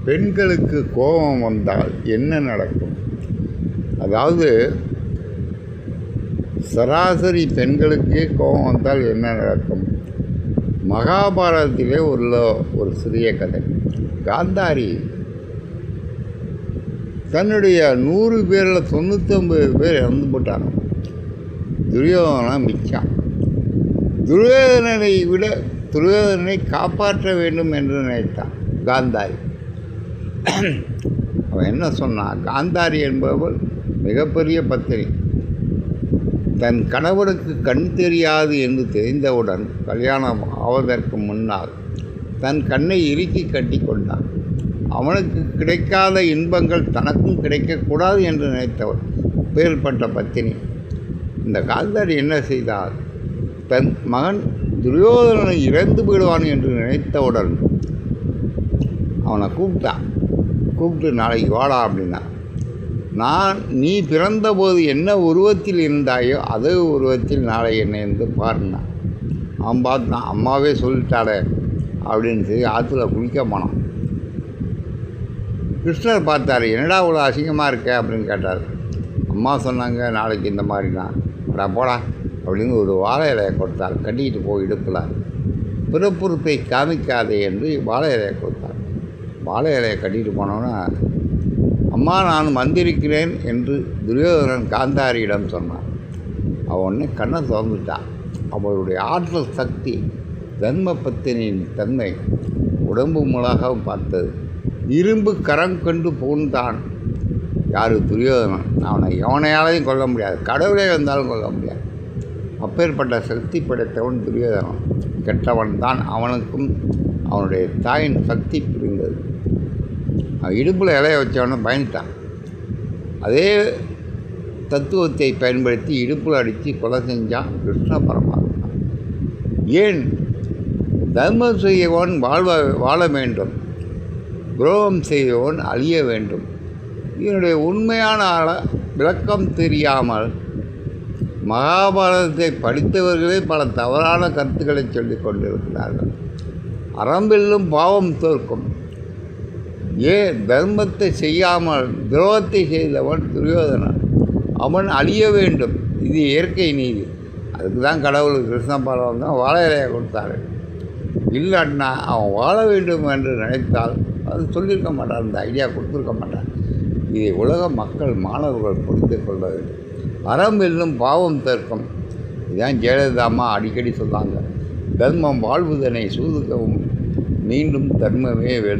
பெண்களுக்கு கோபம் வந்தால் என்ன நடக்கும்? அதாவது சராசரி பெண்களுக்கே கோபம் வந்தால் என்ன நடக்கும்? மகாபாரதத்திலே ஒரு சிறிய கதை. காந்தாரி தன்னுடைய 100 பேரில் 99 பேர் இறந்து போட்டாங்க. துரியோதனன் மிச்சான். துரியோதனனை காப்பாற்ற வேண்டும் என்று நினைத்தான் காந்தாரி. அவன் என்ன சொன்னான்? காந்தாரி என்பவள் மிகப்பெரிய பத்தினி. தன் கணவனுக்கு கண் தெரியாது என்று தெரிந்தவுடன் கல்யாணம் ஆவதற்கு முன்னால் தன் கண்ணை இறுக்கி கட்டி கொண்டான். அவனுக்கு கிடைக்காத இன்பங்கள் தனக்கும் கிடைக்கக்கூடாது என்று நினைத்தவள் அப்பேற்பட்ட பத்தினி. இந்த காந்தாரி என்ன செய்தால், தன் மகன் துரியோதனனை இறந்து விடுவான் என்று நினைத்தவுடன் அவனை கூப்பிட்டு நாளைக்கு வாடா அப்படின்னா, நீ பிறந்தபோது என்ன உருவத்தில் இருந்தாயோ அதே உருவத்தில் நாளை என்னை வந்து பாருன்னா. அவன் பார்த்தான், அம்மாவே சொல்லிட்டாளே அப்படின்னு சொல்லி ஆற்றுல குளிக்க போனான். கிருஷ்ணர் பார்த்தார், என்னடா அவ்வளோ அசிங்கமாக இருக்க அப்படின்னு கேட்டார். அம்மா சொன்னாங்க நாளைக்கு இந்த மாதிரி தான், போடா அப்படின்னு ஒரு வாழை இலையை கொடுத்தார். கட்டிக்கிட்டு போய் இடுப்பில் பிறப்புறுப்பை காமிக்காதே என்று வாழை இலையை கொடுத்தார். வாழை இலையை கட்டிகிட்டு போனோன்னா, அம்மா நான் வந்திருக்கிறேன் என்று துரியோதனன் காந்தாரியிடம் சொன்னான். அவன் உடனே கண்ணை திறந்துட்டான். அவளுடைய ஆற்றல் சக்தி, தர்ம பத்தினியின் தன்மை உடம்பு மூலமாக பார்த்தது. இரும்பு கரம் கொண்டு பூந்தான். யார்? துரியோதனன். அவனை எவனையாலையும் கொல்ல முடியாது, கடவுளே வந்தாலும் கொல்ல முடியாது. அப்பேற்பட்ட சக்தி படைத்தவன் துரியோதனன். கெட்டவன் தான். அவனுக்கும் அவனுடைய தாயின் சக்தி புரிந்தது. அவன் இடுப்பில் இலைய வச்சவனை பயந்துட்டான். அதே தத்துவத்தை பயன்படுத்தி இடுப்பில் அடித்து கொலை செஞ்சான் கிருஷ்ண பரமாத்மா. ஏன்? தர்மம் செய்யவன் வாழ வேண்டும், துரோகம் செய்தவன் அழிய வேண்டும். இதனுடைய உண்மையான விளக்கம் தெரியாமல் மகாபாரதத்தை படித்தவர்களே பல தவறான கருத்துக்களை சொல்லிக் கொண்டிருக்கிறார்கள். அறம்பெல்லும் பாவம் தோற்கும். ஏன்? தர்மத்தை செய்யாமல் துரோகத்தை செய்தவன் துரியோதனன், அவன் அழிய வேண்டும். இது இயற்கை நீதி. அதுக்கு தான் கடவுள் கிருஷ்ண பரமாத்மா தான் வாழை இலையை கொடுத்தாரு. இல்லாட்டினா அவன் வாழ வேண்டும் என்று நினைத்தால் அது சொல்லியிருக்க மாட்டான், அந்த ஐடியா கொடுத்துருக்க மாட்டான். இதை உலக மக்கள் மாணவர்கள் புரிந்து கொள்ள வேண்டும். அறம் வெல்லும் பாவம் தீர்க்கும். இதுதான் ஜெயலலிதா அம்மா அடிக்கடி சொன்னாங்க. தர்மம் வாழ்வுதனை சூதுக்கவும் மீண்டும் தர்மமே வேண்டும்.